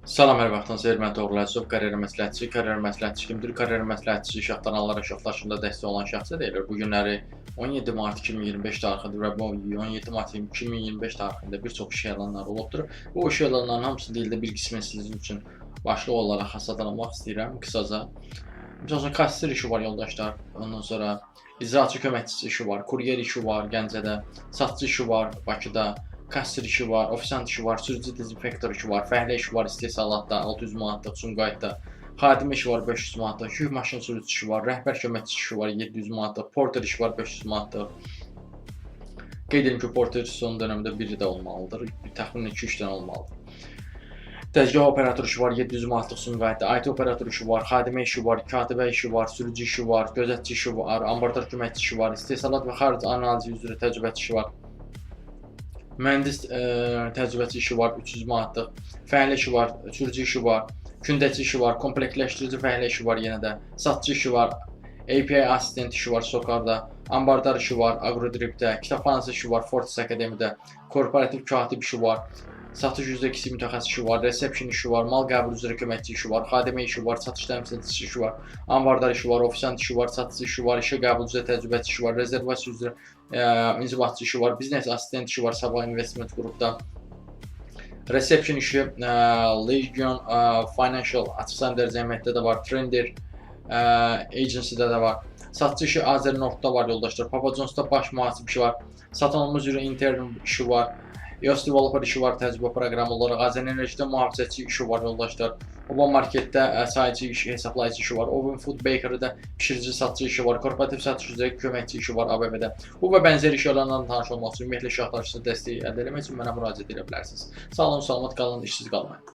Salam, hər vaxtınız xeyir, mən Toğrul Əzizov, karyera məsləhətçi. Karyera məsləhətçi kimdir? Karyera məsləhətçi iş axtaranlara iş axtarışında dəstək olan şəxsə deyilir. Bu günləri 17 mart 2025 tarixidir və bu 17 mart 2025 tarixində bir çox iş elanları olubdur. Bu iş elanlarının hamısını deyildə bir qismini sizin üçün başlıq olaraq xəssatalamaq istəyirəm qısaca. Məsələn, kassir işi var yoldaşlar, ondan sonra icraçı köməkçisi işi var, kuryer işi var Gəncədə, satçı işi var Bakıda. Kassir işi var, ofisant işi var, sürücü dezinfektor işi var, fəhlə işi var istehsalatda 600 manatlıq, Sumqayıtda, xadimə işi var 500 manatlıq, yük maşın sürücüsü işi var, rəhbər köməkçisi işi var 700 manatlıq, porter işi var 500 manatlıq. Qeyd edim ki, porter son dövrdə biri də olmalıdır, təxminən 2-3 dənə olmalıdır. Dəzgah operatoru işi var 700 manatlıq Sumqayıtda, IT operatoru işi var, xadimə işi var, katibə işi var, sürücü işi var, gözətçi işi var, ambardar köməkçisi işi var, istehsalat və xarici analizi üzrə təcrübəçi işi var. Mühəndis təcrübəçi işi var 300 manatlıq, fəhlə işi var, sürücü işi var, kündəçi işi var, komplektləşdirici fəhlə işi var yenə də, satçı işi var, API assistent işi var Sokarda, ambardar işi var Agrodripdə, kitabxanası işi var Fortis Akademiyada, korporativ katib işi var, satış üzrə kiçik mütəxəssis işi var, resepsiyon işi var, mal qəbul üzrə köməkçi işi var, xadimə işi var, satış təmsilçisi işi var, ambardar işi var, ofisant işi var, satıcı işi var, işə qəbul üzrə təcrübəçi işi var, rezervasiya üzrə inzibatçı işi var, biznes assistent işi var Sabah Investment qrupda, resepsiyon işi Legion Financial açıq səhmdar cəmiyyətdə də var, Trender agency'də də var, satış işi Azernorth'da var yoldaşlar, Papa John's'da baş mühasib işi var, satın alma üzrə intern işi var, EOS developer işi var təcrübə proqramı olaraq, Azərenerjidə mühafizəçi işi var yoldaşlar, Oba Marketdə sayıcı işi, hesablayıcı işi var, Oven Food Bakery'də pişirici satıcı işi var, korporativ satış üzrə köməkçi işi var ABB-də. Bu və bənzər iş alanlarla tanış olmaq üçün ümumiyyətlə iş axtarışında dəstək əldə etmək üçün mənə müraciət edə bilərsiniz. Sağ olun, salamat qalın, işsiz qalmayın.